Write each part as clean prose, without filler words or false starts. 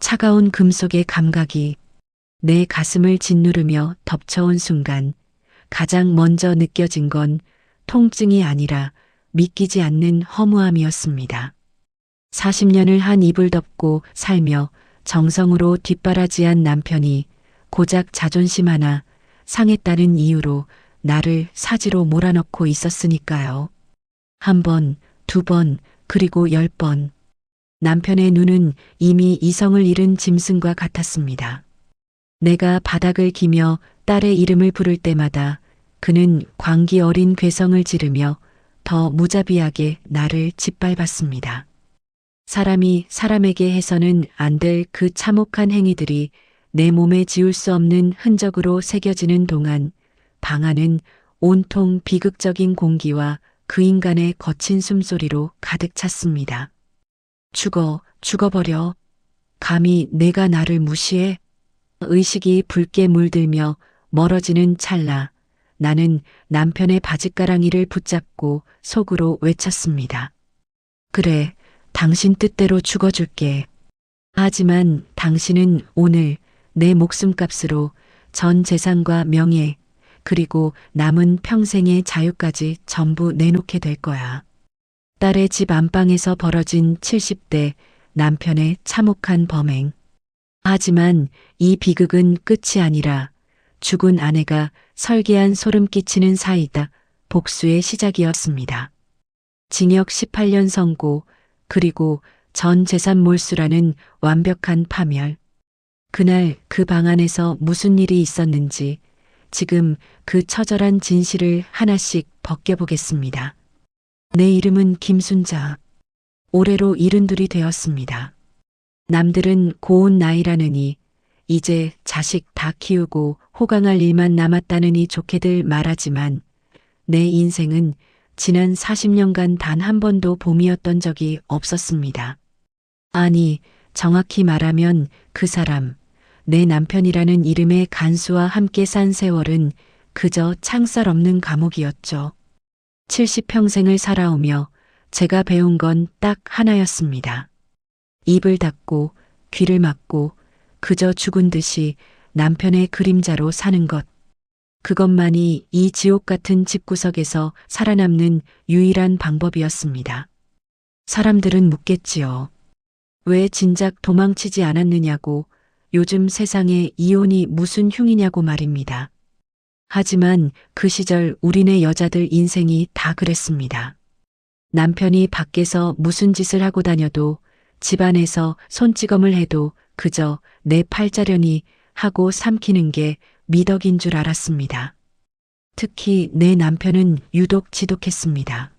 차가운 금속의 감각이 내 가슴을 짓누르며 덮쳐온 순간 가장 먼저 느껴진 건 통증이 아니라 믿기지 않는 허무함이었습니다. 40년을 한 입을 덮고 살며 정성으로 뒷바라지한 남편이 고작 자존심 하나 상했다는 이유로 나를 사지로 몰아넣고 있었으니까요. 한 번, 두 번, 그리고 10번. 남편의 눈은 이미 이성을 잃은 짐승과 같았습니다. 내가 바닥을 기며 딸의 이름을 부를 때마다 그는 광기 어린 괴성을 지르며 더 무자비하게 나를 짓밟았습니다. 사람이 사람에게 해서는 안 될 그 참혹한 행위들이 내 몸에 지울 수 없는 흔적으로 새겨지는 동안 방 안은 온통 비극적인 공기와 그 인간의 거친 숨소리로 가득 찼습니다. 죽어버려. 감히 내가 나를 무시해? 의식이 붉게 물들며 멀어지는 찰나 나는 남편의 바짓가랑이를 붙잡고 속으로 외쳤습니다. 그래, 당신 뜻대로 죽어줄게. 하지만 당신은 오늘 내 목숨값으로 전 재산과 명예, 그리고 남은 평생의 자유까지 전부 내놓게 될 거야. 딸의 집 안방에서 벌어진 70대 남편의 참혹한 범행. 하지만 이 비극은 끝이 아니라 죽은 아내가 설계한 소름 끼치는 사이다 복수의 시작이었습니다. 징역 18년 선고, 그리고 전 재산 몰수라는 완벽한 파멸. 그날 그 방 안에서 무슨 일이 있었는지 지금 그 처절한 진실을 하나씩 벗겨보겠습니다. 내 이름은 김순자. 올해로 72이 되었습니다. 남들은 고운 나이라느니 이제 자식 다 키우고 호강할 일만 남았다느니 좋게들 말하지만 내 인생은 지난 40년간 단 한 번도 봄이었던 적이 없었습니다. 아니, 정확히 말하면 그 사람, 내 남편이라는 이름의 간수와 함께 산 세월은 그저 창살 없는 감옥이었죠. 70평생을 살아오며 제가 배운 건 딱 하나였습니다. 입을 닫고 귀를 막고 그저 죽은 듯이 남편의 그림자로 사는 것. 그것만이 이 지옥 같은 집구석에서 살아남는 유일한 방법이었습니다. 사람들은 묻겠지요. 왜 진작 도망치지 않았느냐고, 요즘 세상에 이혼이 무슨 흉이냐고 말입니다. 하지만 그 시절 우리네 여자들 인생이 다 그랬습니다. 남편이 밖에서 무슨 짓을 하고 다녀도 집안에서 손찌검을 해도 그저 내 팔자려니 하고 삼키는 게 미덕인 줄 알았습니다. 특히 내 남편은 유독 지독했습니다.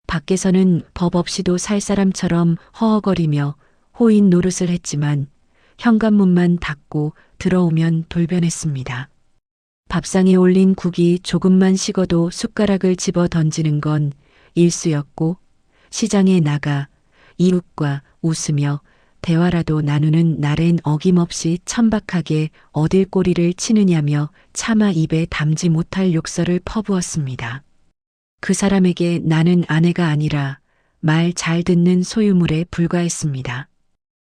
밖에서는 법 없이도 살 사람처럼 허허거리며 호인 노릇을 했지만 현관문만 닫고 들어오면 돌변했습니다. 밥상에 올린 국이 조금만 식어도 숟가락을 집어 던지는 건 일수였고, 시장에 나가 이웃과 웃으며 대화라도 나누는 날엔 어김없이 천박하게 어딜 꼬리를 치느냐며 차마 입에 담지 못할 욕설을 퍼부었습니다. 그 사람에게 나는 아내가 아니라 말 잘 듣는 소유물에 불과했습니다.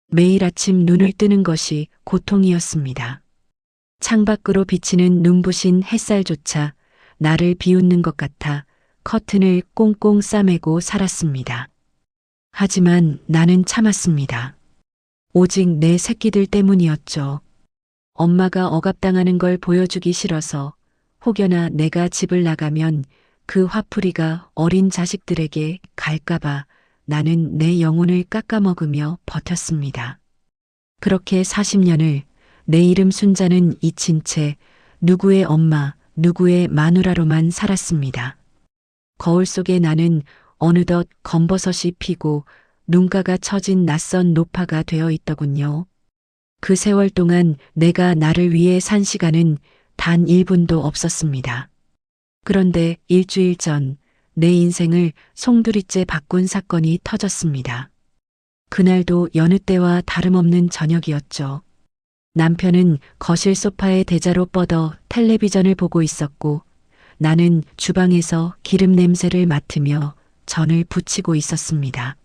매일 아침 눈을 뜨는 것이 고통이었습니다. 창밖으로 비치는 눈부신 햇살조차 나를 비웃는 것 같아 커튼을 꽁꽁 싸매고 살았습니다. 하지만 나는 참았습니다. 오직 내 새끼들 때문이었죠. 엄마가 억압당하는 걸 보여주기 싫어서 혹여나 내가 집을 나가면 그 화풀이가 어린 자식들에게 갈까봐 나는 내 영혼을 깎아먹으며 버텼습니다. 그렇게 40년을 내 이름 순자는 잊힌 채 누구의 엄마, 누구의 마누라로만 살았습니다. 거울 속에 나는 어느덧 검버섯이 피고 눈가가 처진 낯선 노파가 되어 있더군요. 그 세월 동안 내가 나를 위해 산 시간은 단 1분도 없었습니다. 그런데 일주일 전 내 인생을 송두리째 바꾼 사건이 터졌습니다. 그날도 여느 때와 다름없는 저녁이었죠. 남편은 거실 소파에 대자로 뻗어 텔레비전을 보고 있었고 나는 주방에서 기름 냄새를 맡으며 전을 부치고 있었습니다.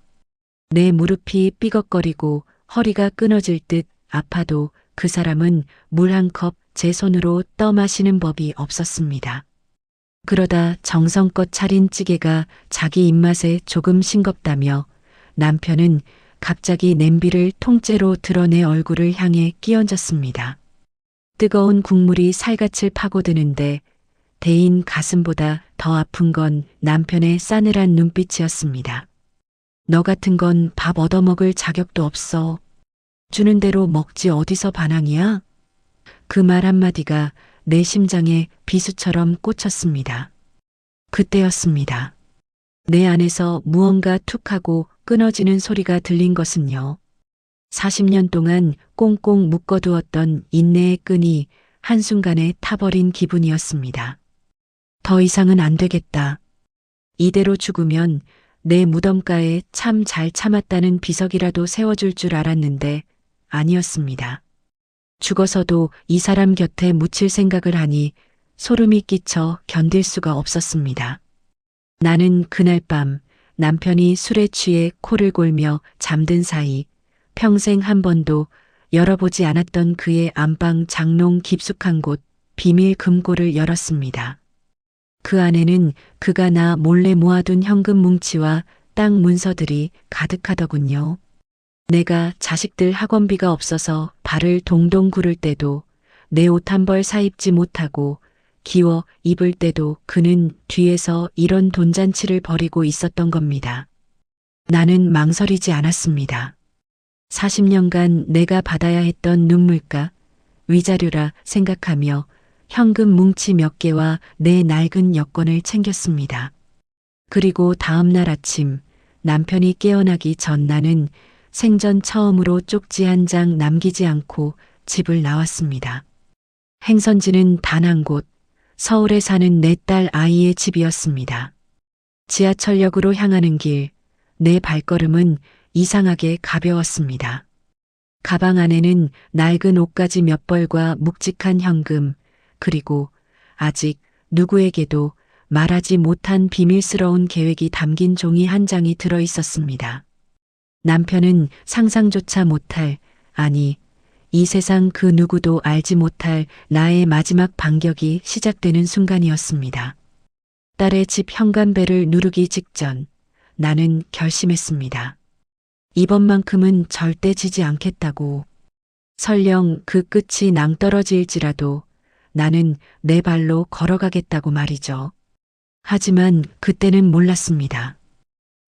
내 무릎이 삐걱거리고 허리가 끊어질 듯 아파도 그 사람은 물 한 컵 제 손으로 떠 마시는 법이 없었습니다. 그러다 정성껏 차린 찌개가 자기 입맛에 조금 싱겁다며 남편은 갑자기 냄비를 통째로 드러내 얼굴을 향해 끼얹었습니다. 뜨거운 국물이 살갗을 파고드는데 대인 가슴보다 더 아픈 건 남편의 싸늘한 눈빛이었습니다. 너 같은 건 밥 얻어먹을 자격도 없어. 주는 대로 먹지 어디서 반항이야? 그 말 한마디가 내 심장에 비수처럼 꽂혔습니다. 그때였습니다. 내 안에서 무언가 툭하고 끊어지는 소리가 들린 것은요. 40년 동안 꽁꽁 묶어두었던 인내의 끈이 한순간에 타버린 기분이었습니다. 더 이상은 안 되겠다. 이대로 죽으면 내 무덤가에 참 잘 참았다는 비석이라도 세워줄 줄 알았는데 아니었습니다. 죽어서도 이 사람 곁에 묻힐 생각을 하니 소름이 끼쳐 견딜 수가 없었습니다. 나는 그날 밤 남편이 술에 취해 코를 골며 잠든 사이 평생 한 번도 열어보지 않았던 그의 안방 장롱 깊숙한 곳 비밀 금고를 열었습니다. 그 안에는 그가 나 몰래 모아둔 현금 뭉치와 땅 문서들이 가득하더군요. 내가 자식들 학원비가 없어서 발을 동동 구를 때도 내 옷 한 벌 사입지 못하고 기워 입을 때도 그는 뒤에서 이런 돈잔치를 벌이고 있었던 겁니다. 나는 망설이지 않았습니다. 40년간 내가 받아야 했던 눈물가, 위자료라 생각하며 현금 뭉치 몇 개와 내 낡은 여권을 챙겼습니다. 그리고 다음 날 아침 남편이 깨어나기 전 나는 생전 처음으로 쪽지 한 장 남기지 않고 집을 나왔습니다. 행선지는 단 한 곳, 서울에 사는 내 딸 아이의 집이었습니다. 지하철역으로 향하는 길, 내 발걸음은 이상하게 가벼웠습니다. 가방 안에는 낡은 옷가지 몇 벌과 묵직한 현금, 그리고 아직 누구에게도 말하지 못한 비밀스러운 계획이 담긴 종이 한 장이 들어 있었습니다. 남편은 상상조차 못할, 아니, 이 세상 그 누구도 알지 못할 나의 마지막 반격이 시작되는 순간이었습니다. 딸의 집 현관벨을 누르기 직전 나는 결심했습니다. 이번만큼은 절대 지지 않겠다고. 설령 그 끝이 낭떠러지일지라도 나는 내 발로 걸어가겠다고 말이죠. 하지만 그때는 몰랐습니다.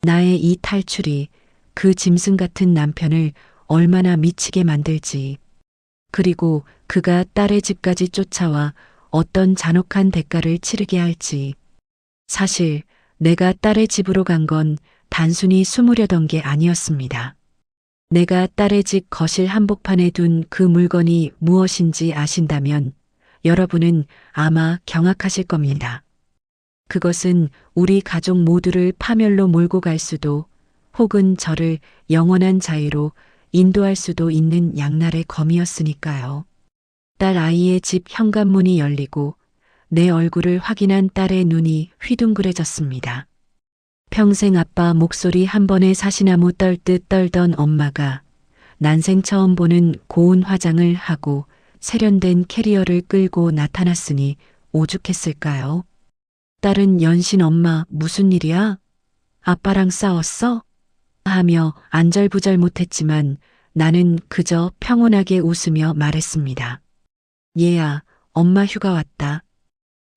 나의 이 탈출이 그 짐승 같은 남편을 얼마나 미치게 만들지. 그리고 그가 딸의 집까지 쫓아와 어떤 잔혹한 대가를 치르게 할지. 사실 내가 딸의 집으로 간 건 단순히 숨으려던 게 아니었습니다. 내가 딸의 집 거실 한복판에 둔 그 물건이 무엇인지 아신다면 여러분은 아마 경악하실 겁니다. 그것은 우리 가족 모두를 파멸로 몰고 갈 수도 혹은 저를 영원한 자유로 인도할 수도 있는 양날의 검이었으니까요. 딸 아이의 집 현관문이 열리고 내 얼굴을 확인한 딸의 눈이 휘둥그레졌습니다. 평생 아빠 목소리 한 번에 사시나무 떨듯 떨던 엄마가 난생 처음 보는 고운 화장을 하고 세련된 캐리어를 끌고 나타났으니 오죽했을까요? 딸은 연신 엄마 무슨 일이야? 아빠랑 싸웠어? 하며 안절부절 못했지만 나는 그저 평온하게 웃으며 말했습니다. 얘야, 엄마 휴가 왔다.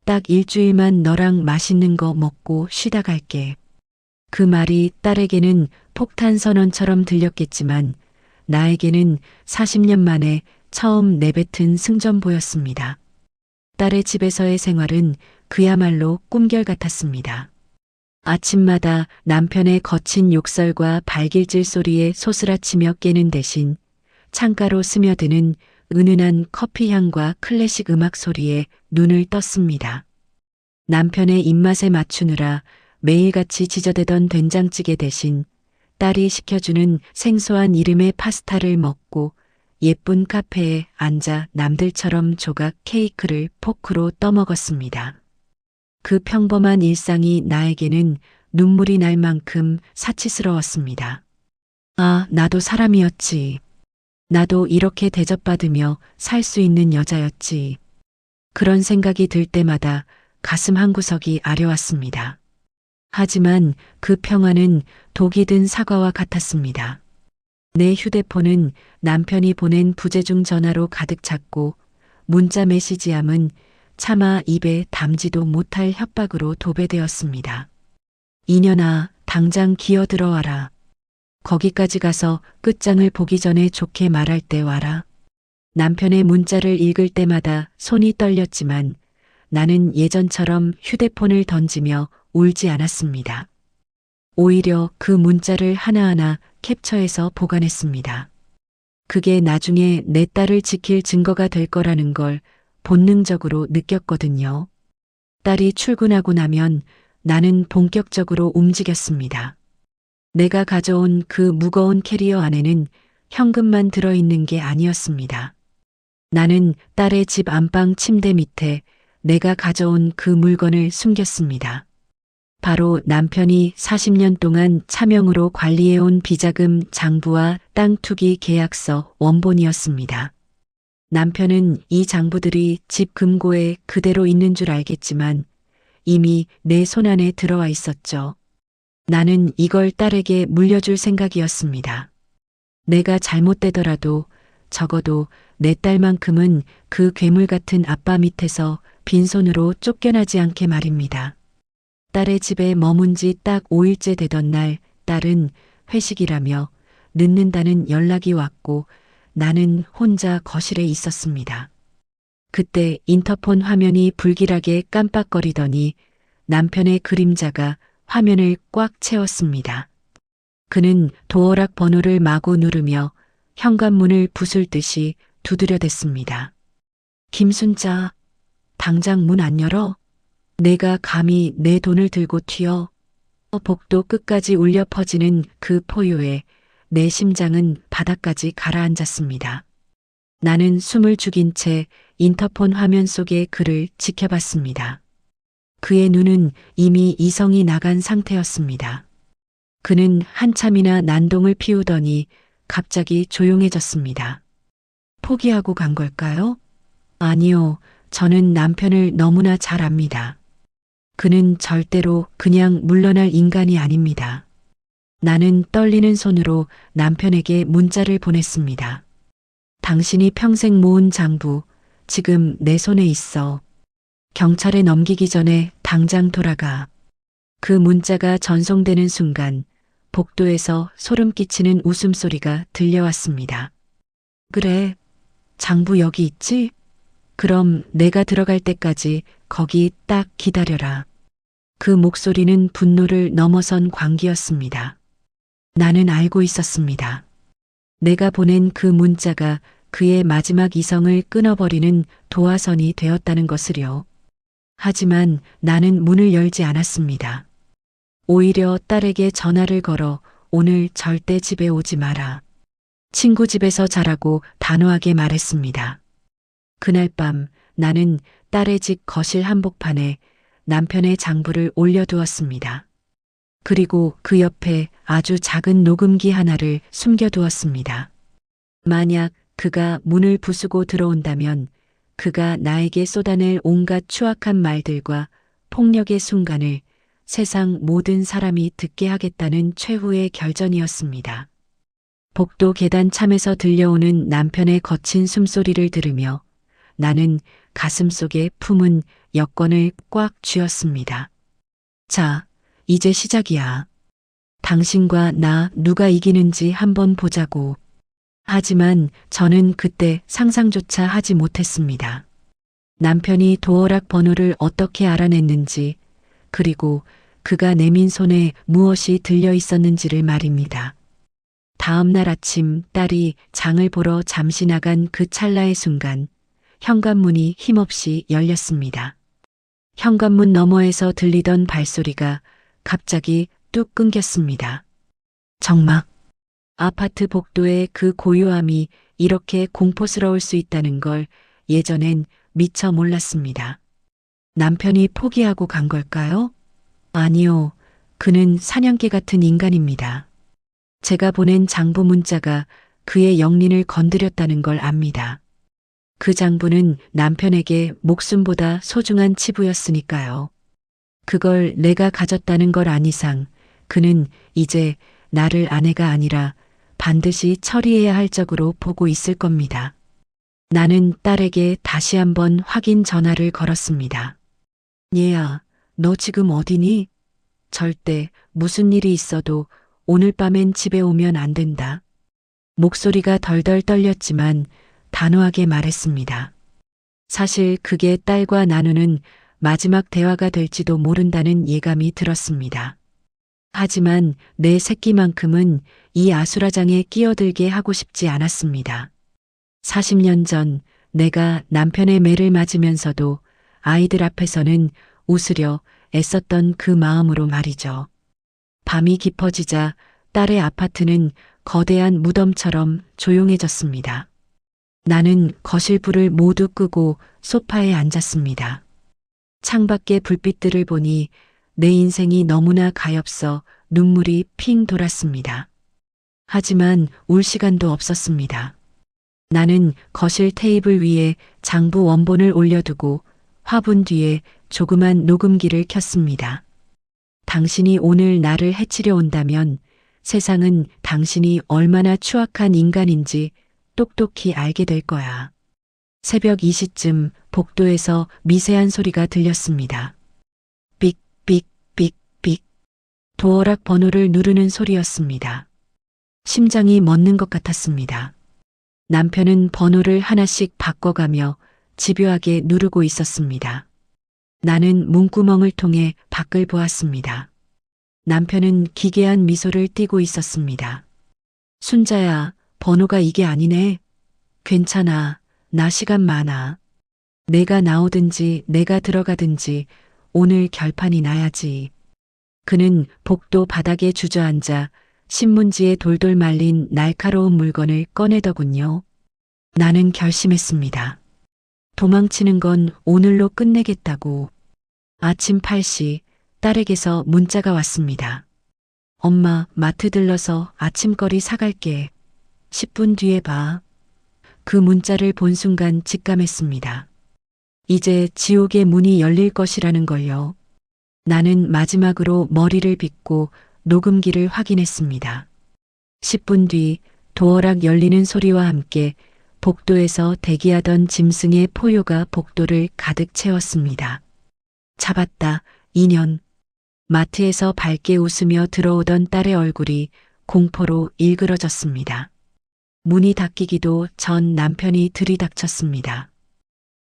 딱 일주일만 너랑 맛있는 거 먹고 쉬다 갈게. 그 말이 딸에게는 폭탄 선언처럼 들렸겠지만 나에게는 40년 만에 처음 내뱉은 승전보였습니다. 딸의 집에서의 생활은 그야말로 꿈결 같았습니다. 아침마다 남편의 거친 욕설과 발길질 소리에 소스라치며 깨는 대신 창가로 스며드는 은은한 커피 향과 클래식 음악 소리에 눈을 떴습니다. 남편의 입맛에 맞추느라 매일같이 지저대던 된장찌개 대신 딸이 시켜주는 생소한 이름의 파스타를 먹고 예쁜 카페에 앉아 남들처럼 조각 케이크를 포크로 떠먹었습니다. 그 평범한 일상이 나에게는 눈물이 날 만큼 사치스러웠습니다. 아, 나도 사람이었지. 나도 이렇게 대접받으며 살 수 있는 여자였지. 그런 생각이 들 때마다 가슴 한구석이 아려왔습니다. 하지만 그 평화는 독이 든 사과와 같았습니다. 내 휴대폰은 남편이 보낸 부재중 전화로 가득 찼고 문자 메시지함은 차마 입에 담지도 못할 협박으로 도배되었습니다. 이년아, 당장 기어들어와라. 거기까지 가서 끝장을 보기 전에 좋게 말할 때 와라. 남편의 문자를 읽을 때마다 손이 떨렸지만 나는 예전처럼 휴대폰을 던지며 울지 않았습니다. 오히려 그 문자를 하나하나 캡처해서 보관했습니다. 그게 나중에 내 딸을 지킬 증거가 될 거라는 걸 본능적으로 느꼈거든요. 딸이 출근하고 나면 나는 본격적으로 움직였습니다. 내가 가져온 그 무거운 캐리어 안에는 현금만 들어있는 게 아니었습니다. 나는 딸의 집 안방 침대 밑에 내가 가져온 그 물건을 숨겼습니다. 바로 남편이 40년 동안 차명으로 관리해온 비자금 장부와 땅 투기 계약서 원본이었습니다. 남편은 이 장부들이 집 금고에 그대로 있는 줄 알겠지만 이미 내 손안에 들어와 있었죠. 나는 이걸 딸에게 물려줄 생각이었습니다. 내가 잘못되더라도 적어도 내 딸만큼은 그 괴물 같은 아빠 밑에서 빈손으로 쫓겨나지 않게 말입니다. 딸의 집에 머문 지 딱 5일째 되던 날 딸은 회식이라며 늦는다는 연락이 왔고 나는 혼자 거실에 있었습니다. 그때 인터폰 화면이 불길하게 깜빡거리더니 남편의 그림자가 화면을 꽉 채웠습니다. 그는 도어락 번호를 마구 누르며 현관문을 부술 듯이 두드려댔습니다. 김순자, 당장 문 안 열어? 내가 감히 내 돈을 들고 튀어? 복도 끝까지 울려 퍼지는 그 포효에 내 심장은 바닥까지 가라앉았습니다. 나는 숨을 죽인 채 인터폰 화면 속의 그를 지켜봤습니다. 그의 눈은 이미 이성이 나간 상태였습니다. 그는 한참이나 난동을 피우더니 갑자기 조용해졌습니다. 포기하고 간 걸까요? 아니요, 저는 남편을 너무나 잘 압니다. 그는 절대로 그냥 물러날 인간이 아닙니다. 나는 떨리는 손으로 남편에게 문자를 보냈습니다. 당신이 평생 모은 장부, 지금 내 손에 있어. 경찰에 넘기기 전에 당장 돌아가. 그 문자가 전송되는 순간 복도에서 소름 끼치는 웃음소리가 들려왔습니다. 그래, 장부 여기 있지? 그럼 내가 들어갈 때까지 거기 딱 기다려라. 그 목소리는 분노를 넘어선 광기였습니다. 나는 알고 있었습니다. 내가 보낸 그 문자가 그의 마지막 이성을 끊어버리는 도화선이 되었다는 것을요. 하지만 나는 문을 열지 않았습니다. 오히려 딸에게 전화를 걸어 오늘 절대 집에 오지 마라. 친구 집에서 자라고 단호하게 말했습니다. 그날 밤 나는 딸의 집 거실 한복판에 남편의 장부를 올려두었습니다. 그리고 그 옆에 아주 작은 녹음기 하나를 숨겨두었습니다. 만약 그가 문을 부수고 들어온다면 그가 나에게 쏟아낼 온갖 추악한 말들과 폭력의 순간을 세상 모든 사람이 듣게 하겠다는 최후의 결전이었습니다. 복도 계단 참에서 들려오는 남편의 거친 숨소리를 들으며 나는 가슴속에 품은 여권을 꽉 쥐었습니다. 자, 이제 시작이야. 당신과 나 누가 이기는지 한번 보자고. 하지만 저는 그때 상상조차 하지 못했습니다. 남편이 도어락 번호를 어떻게 알아냈는지, 그리고 그가 내민 손에 무엇이 들려 있었는지를 말입니다. 다음 날 아침 딸이 장을 보러 잠시 나간 그 찰나의 순간 현관문이 힘없이 열렸습니다. 현관문 너머에서 들리던 발소리가 갑자기 뚝 끊겼습니다. 정막. 아파트 복도의 그 고요함이 이렇게 공포스러울 수 있다는 걸 예전엔 미처 몰랐습니다. 남편이 포기하고 간 걸까요? 아니요. 그는 사냥개 같은 인간입니다. 제가 보낸 장부 문자가 그의 영린을 건드렸다는 걸 압니다. 그 장부는 남편에게 목숨보다 소중한 치부였으니까요. 그걸 내가 가졌다는 걸 안 이상 그는 이제 나를 아내가 아니라 반드시 처리해야 할 적으로 보고 있을 겁니다. 나는 딸에게 다시 한번 확인 전화를 걸었습니다. 얘야, 너 지금 어디니? 절대 무슨 일이 있어도 오늘 밤엔 집에 오면 안 된다. 목소리가 덜덜 떨렸지만 단호하게 말했습니다. 사실 그게 딸과 나누는 마지막 대화가 될지도 모른다는 예감이 들었습니다. 하지만 내 새끼만큼은 이 아수라장에 끼어들게 하고 싶지 않았습니다. 40년 전 내가 남편의 매를 맞으면서도 아이들 앞에서는 웃으려 애썼던 그 마음으로 말이죠. 밤이 깊어지자 딸의 아파트는 거대한 무덤처럼 조용해졌습니다. 나는 거실 불을 모두 끄고 소파에 앉았습니다. 창밖의 불빛들을 보니 내 인생이 너무나 가엾어 눈물이 핑 돌았습니다. 하지만 울 시간도 없었습니다. 나는 거실 테이블 위에 장부 원본을 올려두고 화분 뒤에 조그만 녹음기를 켰습니다. 당신이 오늘 나를 해치려 온다면 세상은 당신이 얼마나 추악한 인간인지 똑똑히 알게 될 거야. 새벽 2시쯤 복도에서 미세한 소리가 들렸습니다. 삑, 삑, 삑, 삑. 도어락 번호를 누르는 소리였습니다. 심장이 멎는 것 같았습니다. 남편은 번호를 하나씩 바꿔가며 집요하게 누르고 있었습니다. 나는 문구멍을 통해 밖을 보았습니다. 남편은 기괴한 미소를 띠고 있었습니다. 순자야, 번호가 이게 아니네. 괜찮아. 나 시간 많아. 내가 나오든지 내가 들어가든지 오늘 결판이 나야지. 그는 복도 바닥에 주저앉아 신문지에 돌돌 말린 날카로운 물건을 꺼내더군요. 나는 결심했습니다. 도망치는 건 오늘로 끝내겠다고. 아침 8시 딸에게서 문자가 왔습니다. 엄마, 마트 들러서 아침거리 사갈게. 10분 뒤에 봐. 그 문자를 본 순간 직감했습니다. 이제 지옥의 문이 열릴 것이라는 걸요. 나는 마지막으로 머리를 빗고 녹음기를 확인했습니다. 10분 뒤 도어락 열리는 소리와 함께 복도에서 대기하던 짐승의 포효가 복도를 가득 채웠습니다. 잡았다, 인연. 마트에서 밝게 웃으며 들어오던 딸의 얼굴이 공포로 일그러졌습니다. 문이 닫히기도 전 남편이 들이닥쳤습니다.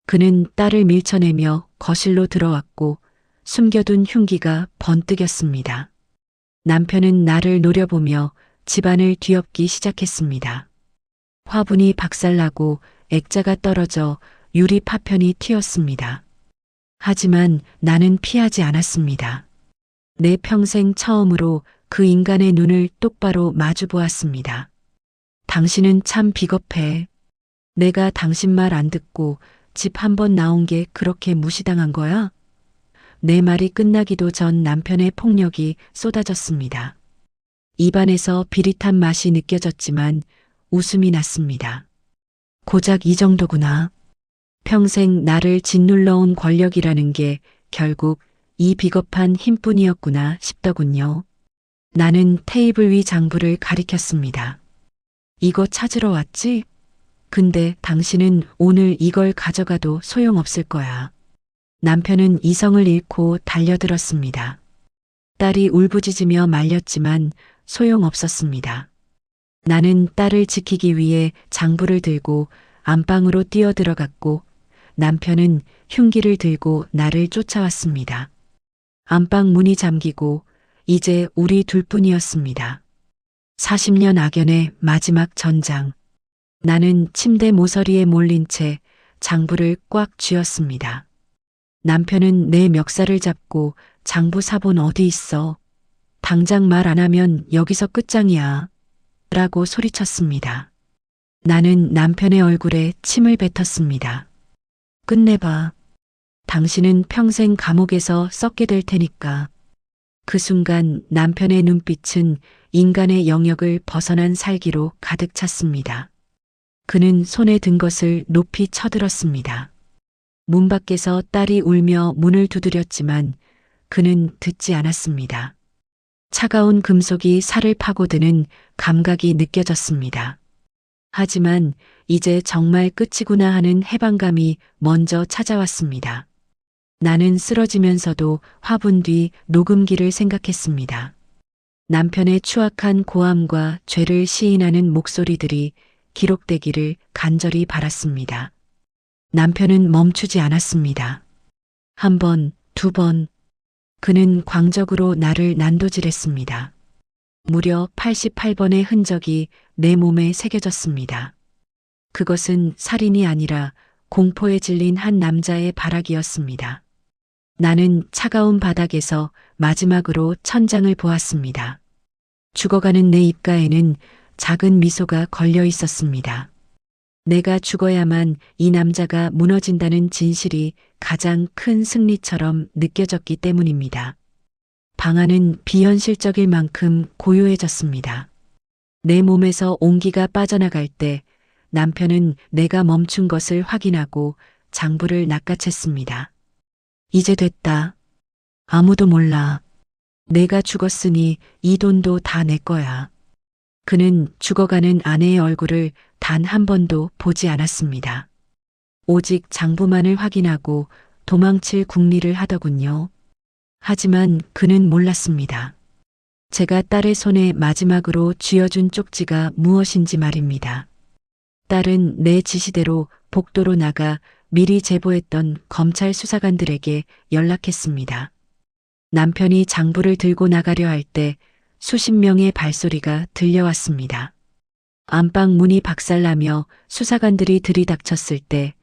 그는 딸을 밀쳐내며 거실로 들어왔고 숨겨둔 흉기가 번뜩였습니다. 남편은 나를 노려보며 집안을 뒤엎기 시작했습니다. 화분이 박살나고 액자가 떨어져 유리 파편이 튀었습니다. 하지만 나는 피하지 않았습니다. 내 평생 처음으로 그 인간의 눈을 똑바로 마주 보았습니다. 당신은 참 비겁해. 내가 당신 말 안 듣고 집 한 번 나온 게 그렇게 무시당한 거야? 내 말이 끝나기도 전 남편의 폭력이 쏟아졌습니다. 입안에서 비릿한 맛이 느껴졌지만 웃음이 났습니다. 고작 이 정도구나. 평생 나를 짓눌러온 권력이라는 게 결국 이 비겁한 힘뿐이었구나 싶더군요. 나는 테이블 위 장부를 가리켰습니다. 이거 찾으러 왔지? 근데 당신은 오늘 이걸 가져가도 소용없을 거야. 남편은 이성을 잃고 달려들었습니다. 딸이 울부짖으며 말렸지만 소용없었습니다. 나는 딸을 지키기 위해 장부를 들고 안방으로 뛰어들어갔고 남편은 흉기를 들고 나를 쫓아왔습니다. 안방 문이 잠기고 이제 우리 둘뿐이었습니다. 40년 악연의 마지막 전장. 나는 침대 모서리에 몰린 채 장부를 꽉 쥐었습니다. 남편은 내 멱살을 잡고 장부 사본 어디 있어? 당장 말 안 하면 여기서 끝장이야. 라고 소리쳤습니다. 나는 남편의 얼굴에 침을 뱉었습니다. 끝내봐. 당신은 평생 감옥에서 썩게 될 테니까. 그 순간 남편의 눈빛은 인간의 영역을 벗어난 살기로 가득 찼습니다. 그는 손에 든 것을 높이 쳐들었습니다. 문 밖에서 딸이 울며 문을 두드렸지만 그는 듣지 않았습니다. 차가운 금속이 살을 파고드는 감각이 느껴졌습니다. 하지만 이제 정말 끝이구나 하는 해방감이 먼저 찾아왔습니다. 나는 쓰러지면서도 화분 뒤 녹음기를 생각했습니다. 남편의 추악한 고함과 죄를 시인하는 목소리들이 기록되기를 간절히 바랐습니다. 남편은 멈추지 않았습니다. 한 번, 두 번, 그는 광적으로 나를 난도질했습니다. 무려 88번의 흔적이 내 몸에 새겨졌습니다. 그것은 살인이 아니라 공포에 질린 한 남자의 발악이었습니다. 나는 차가운 바닥에서 마지막으로 천장을 보았습니다. 죽어가는 내 입가에는 작은 미소가 걸려 있었습니다. 내가 죽어야만 이 남자가 무너진다는 진실이 가장 큰 승리처럼 느껴졌기 때문입니다. 방 안은 비현실적일 만큼 고요해졌습니다. 내 몸에서 온기가 빠져나갈 때 남편은 내가 멈춘 것을 확인하고 장부를 낚아챘습니다. 이제 됐다. 아무도 몰라. 내가 죽었으니 이 돈도 다 내 거야. 그는 죽어가는 아내의 얼굴을 단 한 번도 보지 않았습니다. 오직 장부만을 확인하고 도망칠 궁리를 하더군요. 하지만 그는 몰랐습니다. 제가 딸의 손에 마지막으로 쥐어준 쪽지가 무엇인지 말입니다. 딸은 내 지시대로 복도로 나가 미리 제보했던 검찰 수사관들에게 연락했습니다. 남편이 장부를 들고 나가려 할 때 수십 명의 발소리가 들려왔습니다. 안방 문이 박살나며 수사관들이 들이닥쳤을 때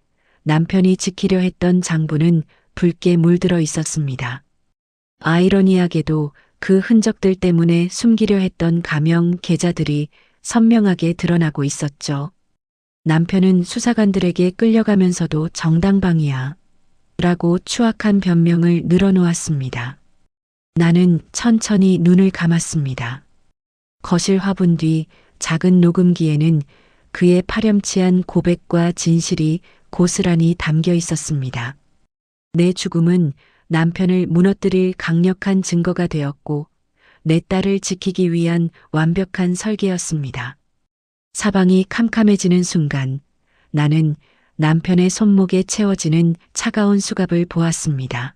남편이 지키려 했던 장부는 붉게 물들어 있었습니다. 아이러니하게도 그 흔적들 때문에 숨기려 했던 가명 계좌들이 선명하게 드러나고 있었죠. 남편은 수사관들에게 끌려가면서도 정당방위야 라고 추악한 변명을 늘어놓았습니다. 나는 천천히 눈을 감았습니다. 거실 화분 뒤 작은 녹음기에는 그의 파렴치한 고백과 진실이 고스란히 담겨 있었습니다. 내 죽음은 남편을 무너뜨릴 강력한 증거가 되었고 내 딸을 지키기 위한 완벽한 설계였습니다. 사방이 캄캄해지는 순간 나는 남편의 손목에 채워지는 차가운 수갑을 보았습니다.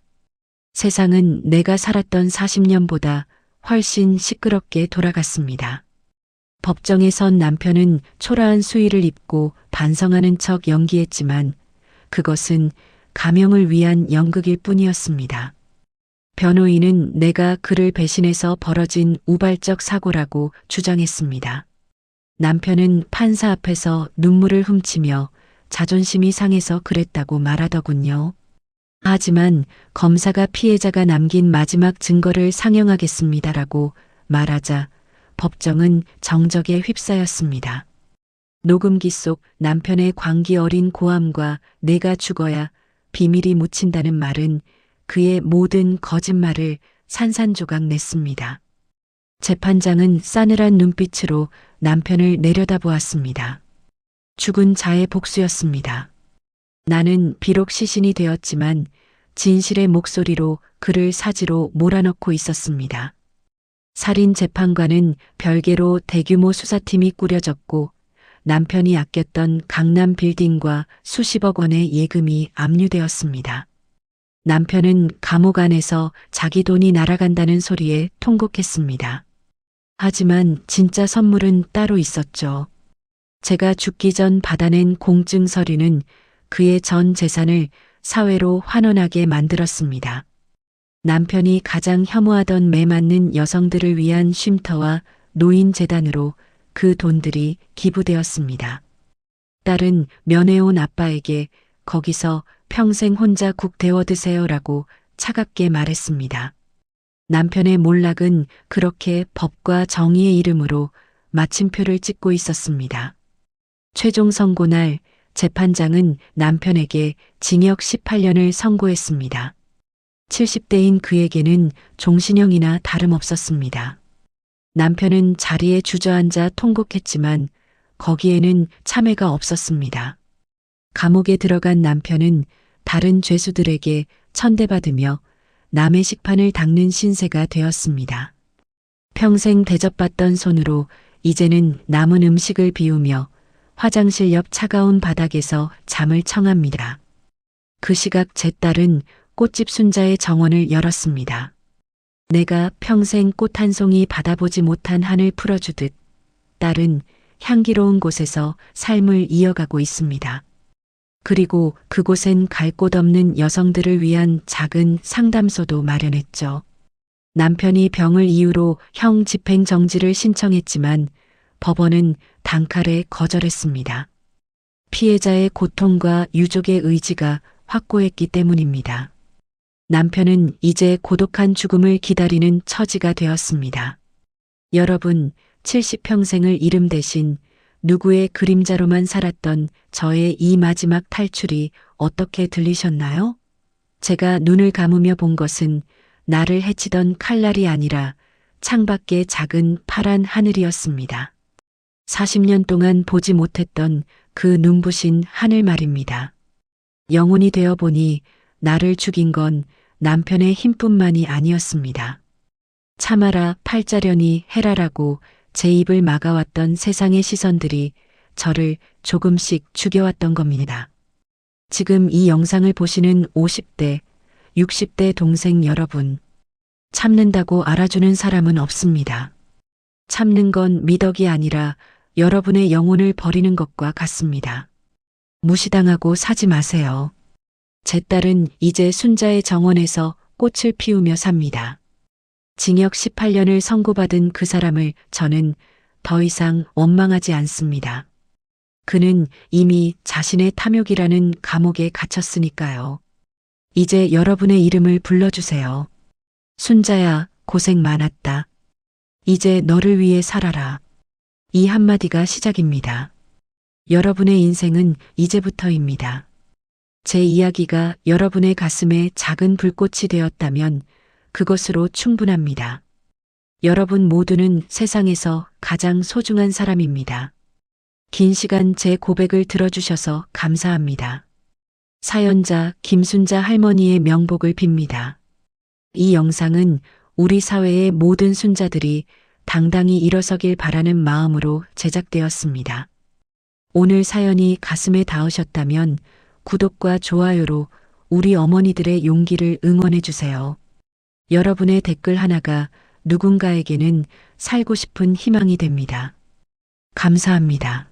세상은 내가 살았던 40년보다 훨씬 시끄럽게 돌아갔습니다. 법정에 선 남편은 초라한 수의를 입고 반성하는 척 연기했지만 그것은 가명을 위한 연극일 뿐이었습니다. 변호인은 내가 그를 배신해서 벌어진 우발적 사고라고 주장했습니다. 남편은 판사 앞에서 눈물을 훔치며 자존심이 상해서 그랬다고 말하더군요. 하지만 검사가 피해자가 남긴 마지막 증거를 상영하겠습니다라고 말하자 법정은 정적에 휩싸였습니다. 녹음기 속 남편의 광기 어린 고함과 내가 죽어야 비밀이 묻힌다는 말은 그의 모든 거짓말을 산산조각 냈습니다. 재판장은 싸늘한 눈빛으로 남편을 내려다보았습니다. 죽은 자의 복수였습니다. 나는 비록 시신이 되었지만 진실의 목소리로 그를 사지로 몰아넣고 있었습니다. 살인 재판관은 별개로 대규모 수사팀이 꾸려졌고 남편이 아꼈던 강남 빌딩과 수십억 원의 예금이 압류되었습니다. 남편은 감옥 안에서 자기 돈이 날아간다는 소리에 통곡했습니다. 하지만 진짜 선물은 따로 있었죠. 제가 죽기 전 받아낸 공증 서류는 그의 전 재산을 사회로 환원하게 만들었습니다. 남편이 가장 혐오하던 매맞는 여성들을 위한 쉼터와 노인재단으로 그 돈들이 기부되었습니다. 딸은 면회온 아빠에게 거기서 평생 혼자 국 데워 드세요라고 차갑게 말했습니다. 남편의 몰락은 그렇게 법과 정의의 이름으로 마침표를 찍고 있었습니다. 최종 선고날 재판장은 남편에게 징역 18년을 선고했습니다. 70대인 그에게는 종신형이나 다름없었습니다. 남편은 자리에 주저앉아 통곡했지만 거기에는 참회가 없었습니다. 감옥에 들어간 남편은 다른 죄수들에게 천대받으며 남의 식판을 닦는 신세가 되었습니다. 평생 대접받던 손으로 이제는 남은 음식을 비우며 화장실 옆 차가운 바닥에서 잠을 청합니다. 그 시각 제 딸은 꽃집 순자의 정원을 열었습니다. 내가 평생 꽃 한 송이 받아보지 못한 한을 풀어주듯 딸은 향기로운 곳에서 삶을 이어가고 있습니다. 그리고 그곳엔 갈 곳 없는 여성들을 위한 작은 상담소도 마련했죠. 남편이 병을 이유로 형 집행 정지를 신청했지만 법원은 단칼에 거절했습니다. 피해자의 고통과 유족의 의지가 확고했기 때문입니다. 남편은 이제 고독한 죽음을 기다리는 처지가 되었습니다. 여러분, 70평생을 이름 대신 누구의 그림자로만 살았던 저의 이 마지막 탈출이 어떻게 들리셨나요? 제가 눈을 감으며 본 것은 나를 해치던 칼날이 아니라 창밖의 작은 파란 하늘이었습니다. 40년 동안 보지 못했던 그 눈부신 하늘 말입니다. 영혼이 되어 보니 나를 죽인 건 남편의 힘뿐만이 아니었습니다. 참아라 팔자련이 해라라고 제 입을 막아왔던 세상의 시선들이 저를 조금씩 죽여왔던 겁니다. 지금 이 영상을 보시는 50대, 60대 동생 여러분, 참는다고 알아주는 사람은 없습니다. 참는 건 미덕이 아니라 여러분의 영혼을 버리는 것과 같습니다. 무시당하고 사지 마세요. 제 딸은 이제 순자의 정원에서 꽃을 피우며 삽니다. 징역 18년을 선고받은 그 사람을 저는 더 이상 원망하지 않습니다. 그는 이미 자신의 탐욕이라는 감옥에 갇혔으니까요. 이제 여러분의 이름을 불러주세요. 순자야, 고생 많았다. 이제 너를 위해 살아라. 이 한마디가 시작입니다. 여러분의 인생은 이제부터입니다. 제 이야기가 여러분의 가슴에 작은 불꽃이 되었다면 그것으로 충분합니다. 여러분 모두는 세상에서 가장 소중한 사람입니다. 긴 시간 제 고백을 들어주셔서 감사합니다. 사연자 김순자 할머니의 명복을 빕니다. 이 영상은 우리 사회의 모든 순자들이 당당히 일어서길 바라는 마음으로 제작되었습니다. 오늘 사연이 가슴에 닿으셨다면 구독과 좋아요로 우리 어머니들의 용기를 응원해 주세요. 여러분의 댓글 하나가 누군가에게는 살고 싶은 희망이 됩니다. 감사합니다.